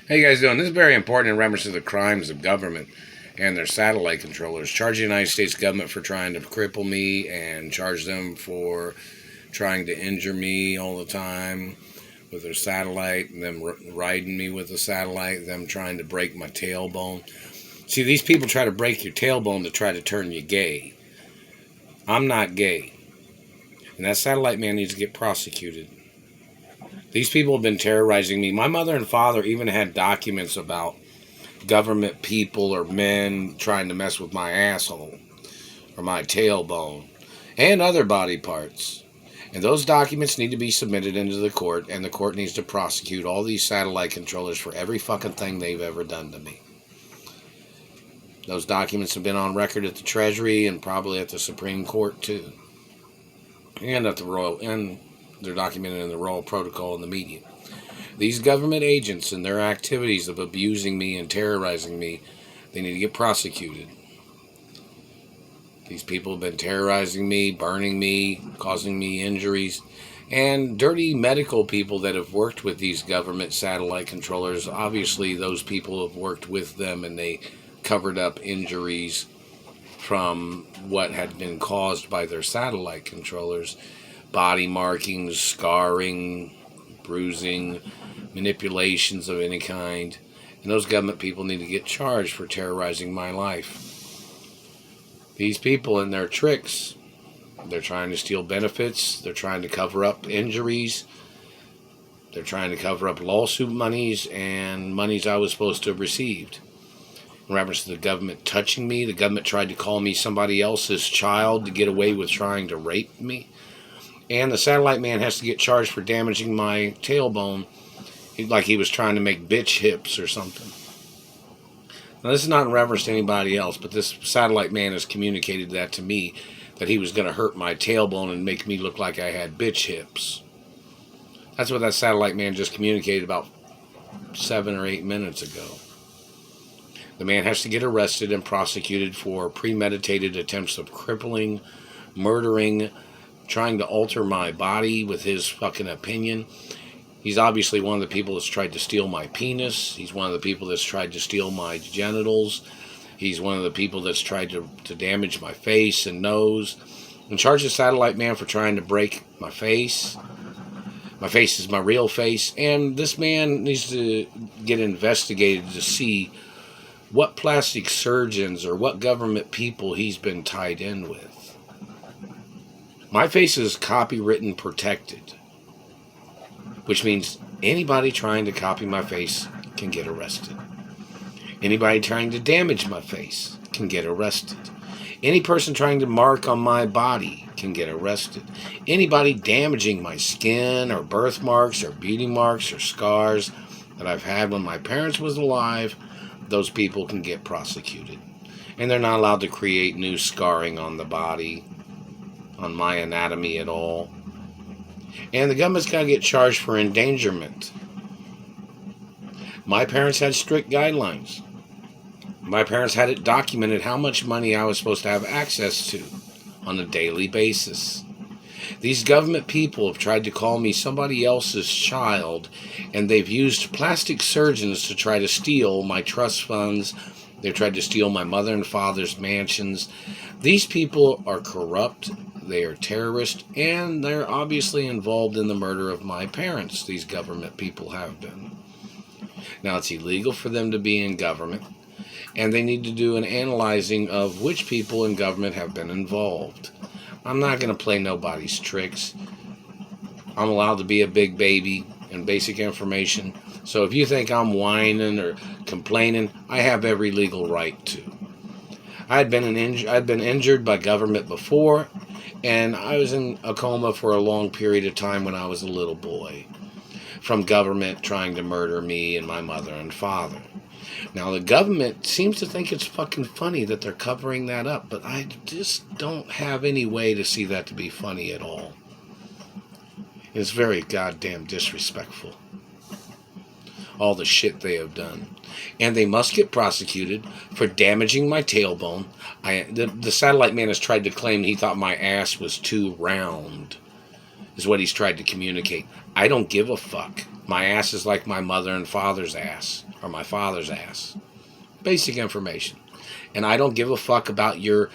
How you guys doing? This is very important in reference to the crimes of government and their satellite controllers. Charge the United States government for trying to cripple me and charge them for trying to injure me all the time with their satellite, them riding me with a satellite, them trying to break my tailbone. See, these people try to break your tailbone to try to turn you gay. I'm not gay. And that satellite man needs to get prosecuted. These people have been terrorizing me. My mother and father even had documents about government people or men trying to mess with my asshole or my tailbone and other body parts. And those documents need to be submitted into the court, and the court needs to prosecute all these satellite controllers for every fucking thing they've ever done to me. Those documents have been on record at the Treasury and probably at the Supreme Court too. And at the Royal, and they're documented in the Royal Protocol and the media. These government agents and their activities of abusing me and terrorizing me, they need to get prosecuted. These people have been terrorizing me, burning me, causing me injuries. And dirty medical people that have worked with these government satellite controllers, obviously those people have worked with them and they covered up injuries from what had been caused by their satellite controllers. Body markings, scarring, bruising, manipulations of any kind. And those government people need to get charged for terrorizing my life. These people and their tricks, they're trying to steal benefits, they're trying to cover up injuries, they're trying to cover up lawsuit monies and monies I was supposed to have received. In reference to the government touching me, the government tried to call me somebody else's child to get away with trying to rape me. And the satellite man has to get charged for damaging my tailbone like he was trying to make bitch hips or something. Now, this is not in reference to anybody else, but this satellite man has communicated that to me, that he was going to hurt my tailbone and make me look like I had bitch hips. That's what that satellite man just communicated about 7 or 8 minutes ago. The man has to get arrested and prosecuted for premeditated attempts of crippling, murdering, trying to alter my body with his fucking opinion. He's obviously one of the people that's tried to steal my penis. He's one of the people that's tried to steal my genitals. He's one of the people that's tried to damage my face and nose. And charge the satellite man for trying to break my face. My face is my real face. And this man needs to get investigated to see what plastic surgeons or what government people he's been tied in with. My face is copywritten protected, which means anybody trying to copy my face can get arrested. Anybody trying to damage my face can get arrested. Any person trying to mark on my body can get arrested. Anybody damaging my skin or birthmarks or beauty marks or scars that I've had when my parents was alive, those people can get prosecuted. And they're not allowed to create new scarring on the body, on my anatomy at all. And the government's got to get charged for endangerment. My parents had strict guidelines. My parents had it documented how much money I was supposed to have access to on a daily basis. These government people have tried to call me somebody else's child, and they've used plastic surgeons to try to steal my trust funds. They've tried to steal my mother and father's mansions. These people are corrupt. They are terrorists, and they're obviously involved in the murder of my parents. These government people have been. Now, it's illegal for them to be in government, and they need to do an analyzing of which people in government have been involved. I'm not going to play nobody's tricks. I'm allowed to be a big baby and basic information. So if you think I'm whining or complaining, I have every legal right to. I'd been injured by government before, and I was in a coma for a long period of time when I was a little boy, from government trying to murder me and my mother and father. Now, the government seems to think it's fucking funny that they're covering that up, but I just don't have any way to see that to be funny at all. It's very goddamn disrespectful, all the shit they have done. And they must get prosecuted for damaging my tailbone. The satellite man has tried to claim he thought my ass was too round, is what he's tried to communicate. I don't give a fuck. My ass is like my mother and father's ass, or my father's ass. Basic information. And I don't give a fuck about your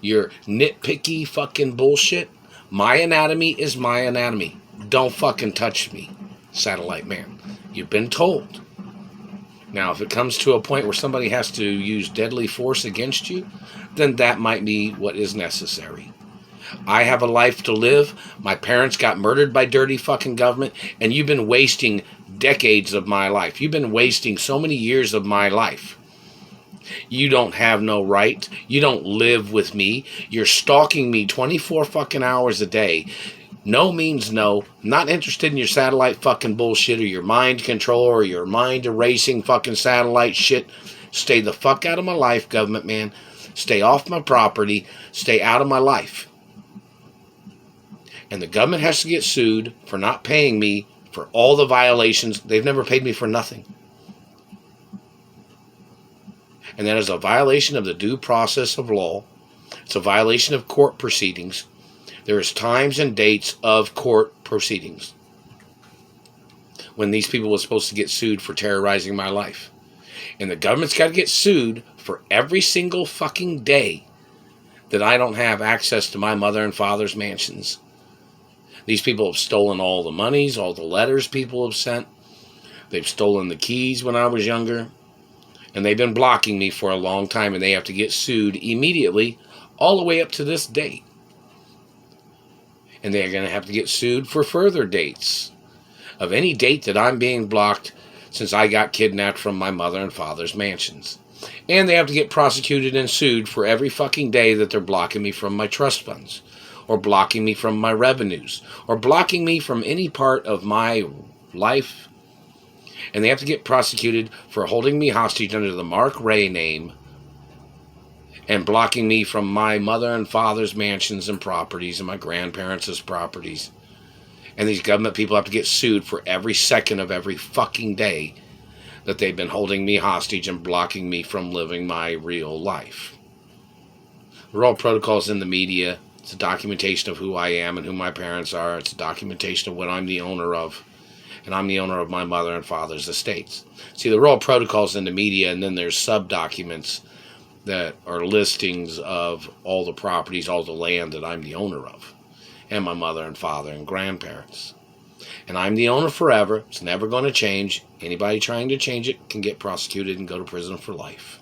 nitpicky fucking bullshit. My anatomy is my anatomy. Don't fucking touch me, satellite man. You've been told. Now, if it comes to a point where somebody has to use deadly force against you, then that might be what is necessary. I have a life to live. My parents got murdered by dirty fucking government, and you've been wasting decades of my life. You've been wasting so many years of my life. You don't have no right. You don't live with me. You're stalking me 24 fucking hours a day. No means no. Not interested in your satellite fucking bullshit or your mind control or your mind erasing fucking satellite shit. Stay the fuck out of my life, government man. Stay off my property. Stay out of my life. And the government has to get sued for not paying me for all the violations. They've never paid me for nothing. And that is a violation of the due process of law. It's a violation of court proceedings. There is times and dates of court proceedings when these people were supposed to get sued for terrorizing my life. And the government's got to get sued for every single fucking day that I don't have access to my mother and father's mansions. These people have stolen all the monies, all the letters people have sent. They've stolen the keys when I was younger. And they've been blocking me for a long time, and they have to get sued immediately all the way up to this date. And they're going to have to get sued for further dates of any date that I'm being blocked since I got kidnapped from my mother and father's mansions. And they have to get prosecuted and sued for every fucking day that they're blocking me from my trust funds, or blocking me from my revenues, or blocking me from any part of my life. And they have to get prosecuted for holding me hostage under the Mark Ray name and blocking me from my mother and father's mansions and properties and my grandparents' properties. And these government people have to get sued for every second of every fucking day that they've been holding me hostage and blocking me from living my real life. The Royal Protocol's in the media. It's a documentation of who I am and who my parents are. It's a documentation of what I'm the owner of. And I'm the owner of my mother and father's estates. See, the Royal Protocol's in the media, and then there's sub-documents that are listings of all the properties, all the land that I'm the owner of, and my mother and father and grandparents. And I'm the owner forever. It's never going to change. Anybody trying to change it can get prosecuted and go to prison for life.